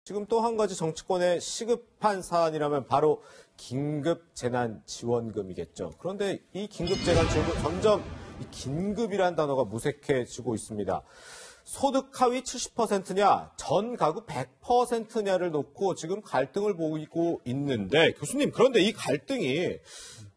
지금 또 한 가지 정치권에 시급한 사안이라면 바로 긴급재난지원금이겠죠. 그런데 이 긴급재난지원금 점점 이 긴급이라는 단어가 무색해지고 있습니다. 소득 하위 70%냐, 전 가구 100%냐를 놓고 지금 갈등을 보이고 있는데, 교수님, 그런데 이 갈등이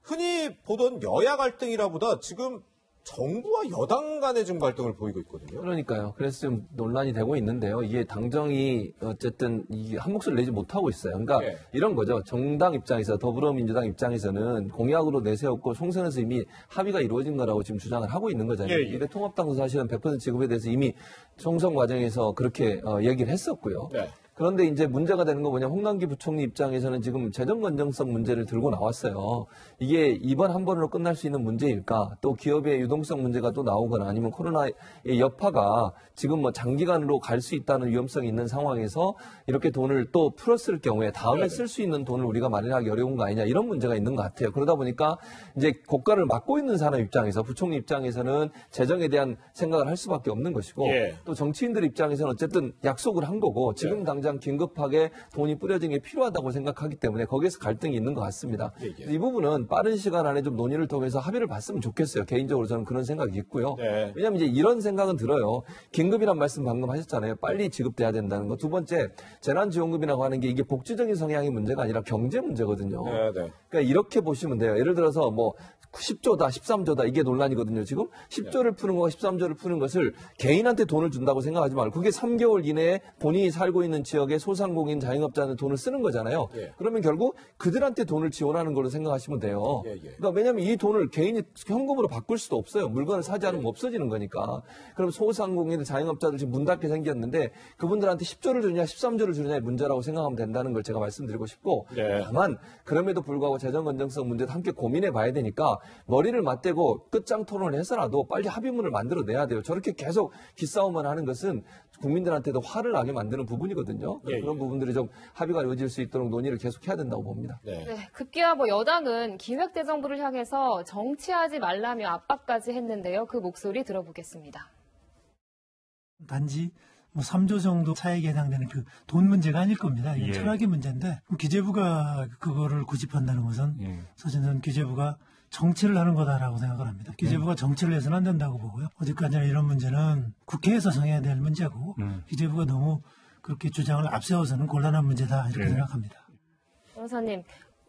흔히 보던 여야 갈등이라보다 지금 정부와 여당 간의 지금 갈등을 보이고 있거든요. 그러니까요. 그래서 좀 논란이 되고 있는데요. 이게 당정이 어쨌든 한 목소리를 내지 못하고 있어요. 그러니까 이런 거죠. 정당 입장에서, 더불어민주당 입장에서는 공약으로 내세웠고 총선에서 이미 합의가 이루어진 거라고 지금 주장을 하고 있는 거잖아요. 이게 통합당도 사실은 100% 지급에 대해서 이미 총선 과정에서 그렇게 얘기를 했었고요. 그런데 이제 문제가 되는 건 뭐냐면 홍남기 부총리 입장에서는 지금 재정 건전성 문제를 들고 나왔어요. 이게 이번 한 번으로 끝날 수 있는 문제일까? 또 기업의 유동성 문제가 또 나오거나 아니면 코로나의 여파가 지금 뭐 장기간으로 갈 수 있다는 위험성이 있는 상황에서 이렇게 돈을 또 풀었을 경우에 다음에 쓸 수 있는 돈을 우리가 마련하기 어려운 거 아니냐 이런 문제가 있는 것 같아요. 그러다 보니까 이제 국가를 맡고 있는 사람 입장에서 부총리 입장에서는 재정에 대한 생각을 할 수밖에 없는 것이고 또 정치인들 입장에서는 어쨌든 약속을 한 거고 지금 당장 긴급하게 돈이 뿌려진 게 필요하다고 생각하기 때문에 거기에서 갈등이 있는 것 같습니다. 이 부분은 빠른 시간 안에 좀 논의를 통해서 합의를 봤으면 좋겠어요. 개인적으로 저는 그런 생각이 있고요. 왜냐하면 이제 이런 생각은 들어요. 긴급이란 말씀 방금 하셨잖아요. 빨리 지급돼야 된다는 거. 두 번째, 재난지원금이라고 하는 게 이게 복지적인 성향의 문제가 아니라 경제 문제거든요. 그러니까 이렇게 보시면 돼요. 예를 들어서 뭐 10조다, 13조다 이게 논란이거든요. 지금 10조를 푸는 거와 13조를 푸는 것을 개인한테 돈을 준다고 생각하지 말고 그게 3개월 이내에 본인이 살고 있는 지역의 소상공인 자영업자는 돈을 쓰는 거잖아요. 그러면 결국 그들한테 돈을 지원하는 걸로 생각하시면 돼요. 그러니까 왜냐하면 이 돈을 개인이 현금으로 바꿀 수도 없어요. 물건을 사지 않으면 없어지는 거니까. 그럼 소상공인 자영업자들 지금 문 닫게 생겼는데 그분들한테 10조를 주느냐 13조를 주느냐의 문제라고 생각하면 된다는 걸 제가 말씀드리고 싶고 다만 그럼에도 불구하고 재정 건전성 문제도 함께 고민해 봐야 되니까 머리를 맞대고 끝장 토론을 해서라도 빨리 합의문을 만들어내야 돼요. 저렇게 계속 기싸움을 하는 것은 국민들한테도 화를 나게 만드는 부분이거든요. 그런 부분들이 좀 합의가 이루어질 수 있도록 논의를 계속해야 된다고 봅니다. 급기야 여당은 기획재정부를 향해서 정치하지 말라며 압박까지 했는데요. 그 목소리 들어보겠습니다. 단지 뭐 3조 정도 차액에 해당되는 그 돈 문제가 아닐 겁니다. 이건 철학의 문제인데 기재부가 그거를 고집한다는 것은 사실은 기재부가 정치를 하는 거다라고 생각을 합니다. 기재부가 정치를 해서는 안 된다고 보고요. 어디까지나 이런 문제는 국회에서 정해야 될 문제고 기재부가 너무 그렇게 주장을 앞세워서는 곤란한 문제다 이렇게 생각합니다. 변호사님,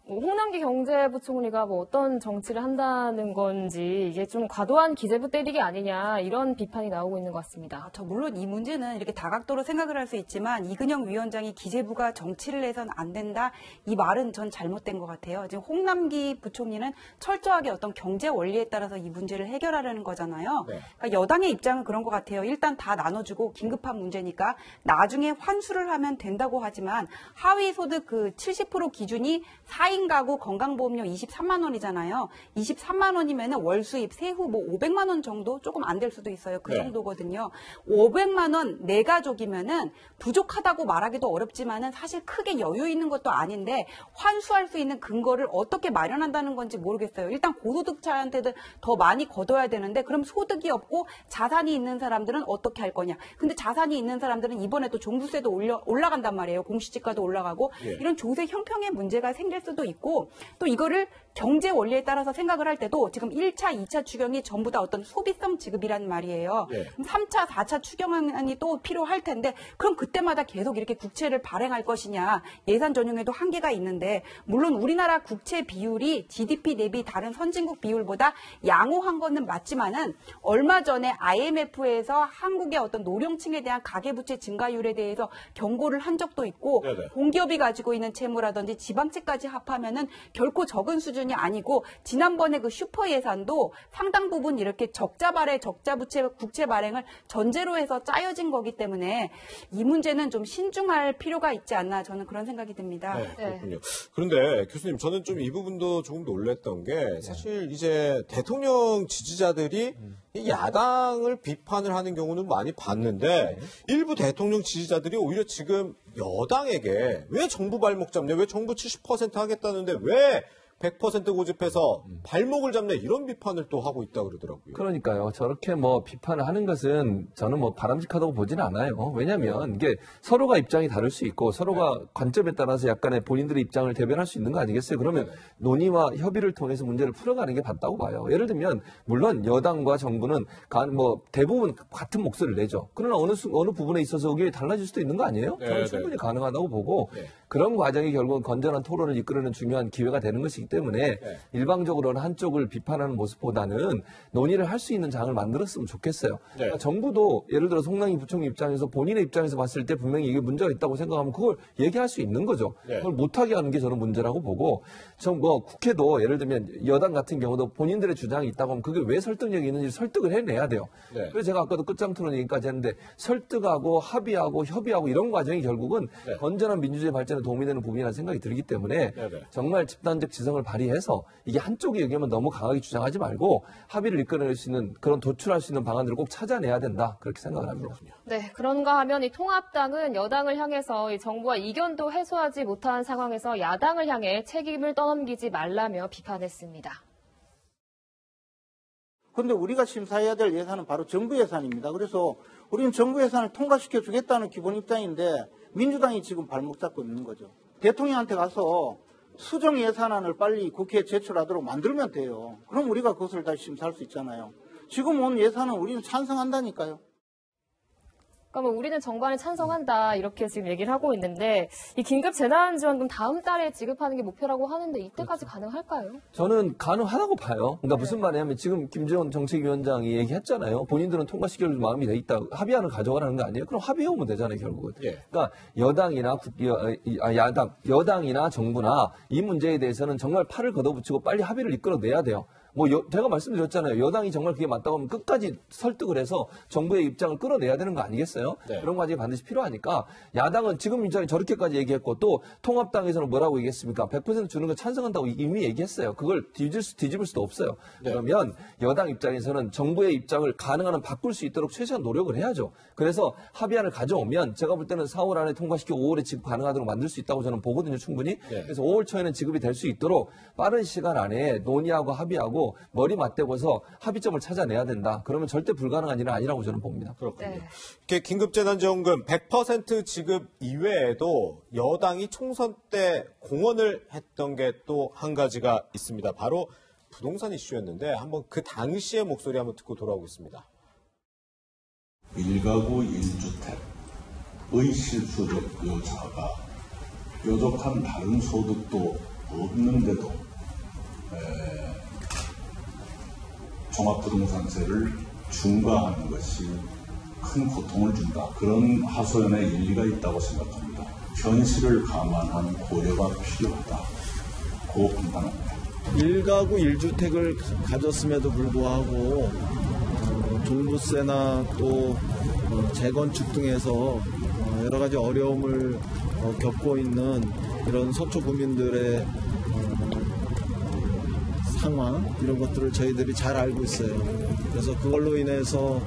홍남기 경제부총리가 뭐 어떤 정치를 한다는 건지 이게 좀 과도한 기재부 때리기 아니냐 이런 비판이 나오고 있는 것 같습니다. 물론 이 문제는 이렇게 다각도로 생각을 할 수 있지만 이근영 위원장이 기재부가 정치를 해서는 안 된다 이 말은 전 잘못된 것 같아요. 지금 홍남기 부총리는 철저하게 어떤 경제 원리에 따라서 이 문제를 해결하려는 거잖아요. 그러니까 여당의 입장은 그런 것 같아요. 일단 다 나눠주고 긴급한 문제니까 나중에 환수를 하면 된다고 하지만 하위 소득 그 70% 기준이 4인 가구 건강보험료 23만 원이잖아요. 23만 원이면 월 수입 세후 뭐 500만 원 정도 조금 안 될 수도 있어요. 그 정도거든요. 500만 원 내 가족이면은 부족하다고 말하기도 어렵지만은 사실 크게 여유 있는 것도 아닌데 환수할 수 있는 근거를 어떻게 마련한다는 건지 모르겠어요. 일단 고소득자한테도 더 많이 걷어야 되는데 그럼 소득이 없고 자산이 있는 사람들은 어떻게 할 거냐. 근데 자산이 있는 사람들은 이번에 또 종부세도 올라간단 말이에요. 공시지가도 올라가고 이런 조세 형평의 문제가 생길 수도 있고 또 이거를 경제 원리에 따라서 생각을 할 때도 지금 1차, 2차 추경이 전부 다 어떤 소비성 지급이란 말이에요. 3차, 4차 추경안이 또 필요할 텐데 그럼 그때마다 계속 이렇게 국채를 발행할 것이냐. 예산 전용에도 한계가 있는데 물론 우리나라 국채 비율이 GDP 대비 다른 선진국 비율보다 양호한 거는 맞지만은 얼마 전에 IMF에서 한국의 어떤 노령층에 대한 가계부채 증가율에 대해서 경고를 한 적도 있고 공기업이 가지고 있는 채무라든지 지방채까지 합하면은 결코 적은 수준이 아니고 지난번에 그 슈퍼 예산도 상당 부분 이렇게 적자 발행, 적자 부채, 국채 발행을 전제로 해서 짜여진 거기 때문에 이 문제는 좀 신중할 필요가 있지 않나 저는 그런 생각이 듭니다. 그렇군요. 그런데 교수님 저는 좀 이 부분도 조금 놀랬던 게 사실 이제 대통령 지지자들이 이 야당을 비판을 하는 경우는 많이 봤는데 일부 대통령 지지자들이 오히려 지금 여당에게 왜 정부 발목 잡냐, 왜 정부 70% 하겠다는데 왜 100% 고집해서 발목을 잡네 이런 비판을 또 하고 있다고 그러더라고요. 그러니까요. 저렇게 뭐 비판을 하는 것은 저는 뭐 바람직하다고 보지는 않아요. 왜냐하면 이게 서로가 입장이 다를 수 있고 서로가 관점에 따라서 약간의 본인들의 입장을 대변할 수 있는 거 아니겠어요? 그러면 논의와 협의를 통해서 문제를 풀어가는 게 맞다고 봐요. 예를 들면 물론 여당과 정부는 뭐 대부분 같은 목소리를 내죠. 그러나 어느 부분에 있어서 의견이 달라질 수도 있는 거 아니에요? 저는 충분히 가능하다고 보고 그런 과정이 결국은 건전한 토론을 이끌어내는 중요한 기회가 되는 것이기 때문에 일방적으로는 한쪽을 비판하는 모습보다는 논의를 할 수 있는 장을 만들었으면 좋겠어요. 그러니까 정부도 예를 들어서 홍남기 부총리 입장에서 본인의 입장에서 봤을 때 분명히 이게 문제가 있다고 생각하면 그걸 얘기할 수 있는 거죠. 그걸 못하게 하는 게 저는 문제라고 보고 뭐 국회도 예를 들면 여당 같은 경우도 본인들의 주장이 있다고 하면 그게 왜 설득력이 있는지 설득을 해내야 돼요. 그래서 제가 아까도 끝장 토론 얘기까지 했는데 설득하고 합의하고 협의하고 이런 과정이 결국은 건전한 민주주의 발전에 도움이 되는 부분이라는 생각이 들기 때문에 정말 집단적 지성을 발휘해서 이게 한쪽의 의견만 너무 강하게 주장하지 말고 합의를 이끌어낼 수 있는 그런 도출할 수 있는 방안들을 꼭 찾아내야 된다. 그렇게 생각을 합니다. 네, 그런가 하면 이 통합당은 여당을 향해서 이 정부와 이견도 해소하지 못한 상황에서 야당을 향해 책임을 떠넘기지 말라며 비판했습니다. 그런데 우리가 심사해야 될 예산은 바로 정부 예산입니다. 그래서 우리는 정부 예산을 통과시켜 주겠다는 기본 입장인데 민주당이 지금 발목 잡고 있는 거죠. 대통령한테 가서 수정 예산안을 빨리 국회에 제출하도록 만들면 돼요. 그럼 우리가 그것을 다시 심사할 수 있잖아요. 지금 온 예산은 우리는 찬성한다니까요. 그러니까 뭐 우리는 정부안에 찬성한다 이렇게 지금 얘기를 하고 있는데 이 긴급 재난지원금 다음 달에 지급하는 게 목표라고 하는데 이때까지 가능할까요? 저는 가능하다고 봐요. 그러니까 무슨 말이냐면 지금 김재원 정책위원장이 얘기했잖아요. 본인들은 통과시킬 마음이 돼 있다. 합의안을 가져가라는 거 아니에요? 그럼 합의해오면 되잖아요, 결국은. 그러니까 여당이나 정부나 이 문제에 대해서는 정말 팔을 걷어붙이고 빨리 합의를 이끌어내야 돼요. 제가 말씀드렸잖아요. 여당이 정말 그게 맞다고 하면 끝까지 설득을 해서 정부의 입장을 끌어내야 되는 거 아니겠어요? 그런 과정이 반드시 필요하니까 야당은 지금 입장에 저렇게까지 얘기했고 또 통합당에서는 뭐라고 얘기했습니까? 100% 주는 거 찬성한다고 이미 얘기했어요. 그걸 뒤집을 수도 없어요. 그러면 여당 입장에서는 정부의 입장을 가능한 한 바꿀 수 있도록 최소한 노력을 해야죠. 그래서 합의안을 가져오면 제가 볼 때는 4월 안에 통과시키고 5월에 지급 가능하도록 만들 수 있다고 저는 보거든요, 충분히. 그래서 5월 초에는 지급이 될 수 있도록 빠른 시간 안에 논의하고 합의하고 머리 맞대고서 합의점을 찾아내야 된다. 그러면 절대 불가능한 일은 아니라고 저는 봅니다. 그렇군요. 이렇게 긴급재난지원금 100% 지급 이외에도 여당이 총선 때 공언을 했던 게 또 한 가지가 있습니다. 바로 부동산 이슈였는데 한번 그 당시의 목소리 한번 듣고 돌아오겠습니다. 1가구 1주택의 실수적 여자가 뾰족한 다른 소득도 없는데도 종합부동산세를 중과하는 것이 큰 고통을 준다. 그런 하소연에 일리가 있다고 생각합니다. 현실을 감안한 고려가 필요하다고 판단합니다. 1가구 1주택을 가졌음에도 불구하고 종부세나 또 재건축 등에서 여러 가지 어려움을 겪고 있는 이런 서초 구민들의 상황 이런 것들을 저희들이 잘 알고 있어요. 그래서 그걸로 인해서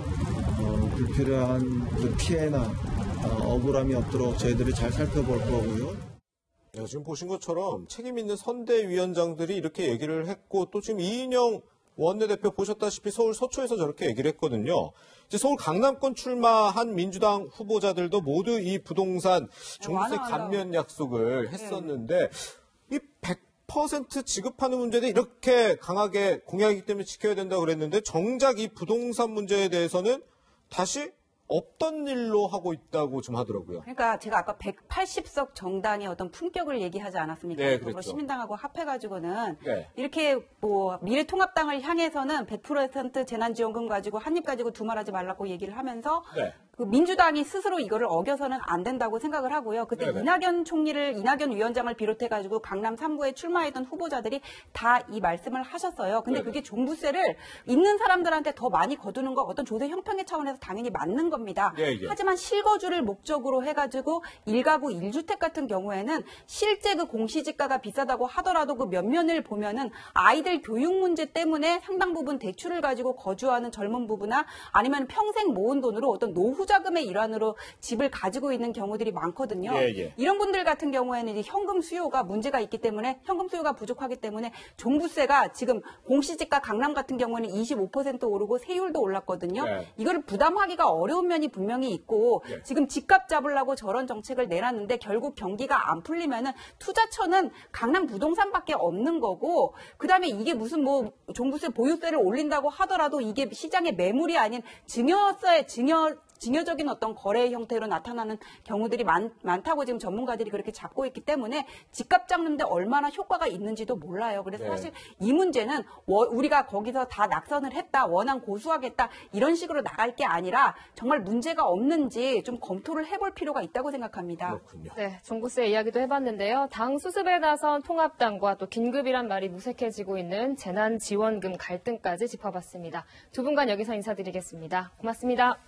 불필요한 그 피해나 억울함이 없도록 저희들이 잘 살펴볼 거고요. 지금 보신 것처럼 책임 있는 선대위원장들이 이렇게 얘기를 했고 또 지금 이인영 원내대표 보셨다시피 서울 서초에서 저렇게 얘기를 했거든요. 이제 서울 강남권 출마한 민주당 후보자들도 모두 이 부동산 종부세 감면 약속을 했었는데 이 100% 지급하는 문제는 이렇게 강하게 공약이기 때문에 지켜야 된다고 그랬는데 정작 이 부동산 문제에 대해서는 다시 없던 일로 하고 있다고 좀 하더라고요. 그러니까 제가 아까 180석 정당의 어떤 품격을 얘기하지 않았습니까? 네, 그렇죠. 시민당하고 합해가지고는 이렇게 뭐 미래통합당을 향해서는 100% 재난지원금 가지고 한 입 가지고 두말하지 말라고 얘기를 하면서 그 민주당이 스스로 이거를 어겨서는 안 된다고 생각을 하고요. 그때 이낙연 위원장을 비롯해가지고 강남 3구에 출마했던 후보자들이 다 이 말씀을 하셨어요. 근데 그게 종부세를 있는 사람들한테 더 많이 거두는 거 어떤 조세 형평의 차원에서 당연히 맞는 겁니다. 하지만 실거주를 목적으로 해가지고 1가구 1주택 같은 경우에는 실제 그 공시지가가 비싸다고 하더라도 그 면면을 보면은 아이들 교육 문제 때문에 상당 부분 대출을 가지고 거주하는 젊은 부부나 아니면 평생 모은 돈으로 어떤 노후 투자금의 일환으로 집을 가지고 있는 경우들이 많거든요. 이런 분들 같은 경우에는 이제 현금 수요가 문제가 있기 때문에 현금 수요가 부족하기 때문에 종부세가 지금 공시지가 강남 같은 경우는 25% 오르고 세율도 올랐거든요. 이거를 부담하기가 어려운 면이 분명히 있고 지금 집값 잡으려고 저런 정책을 내놨는데 결국 경기가 안 풀리면은 투자처는 강남 부동산밖에 없는 거고 그다음에 이게 무슨 뭐 종부세 보유세를 올린다고 하더라도 이게 시장의 매물이 아닌 증여적인 어떤 거래 형태로 나타나는 경우들이 많다고 지금 전문가들이 그렇게 잡고 있기 때문에 집값 잡는데 얼마나 효과가 있는지도 몰라요. 그래서 사실 이 문제는 우리가 거기서 다 낙선을 했다, 원안 고수하겠다 이런 식으로 나갈 게 아니라 정말 문제가 없는지 좀 검토를 해볼 필요가 있다고 생각합니다. 그렇군요. 네, 종부세 이야기도 해봤는데요. 당 수습에 나선 통합당과 또 긴급이란 말이 무색해지고 있는 재난지원금 갈등까지 짚어봤습니다. 두 분간 여기서 인사드리겠습니다. 고맙습니다.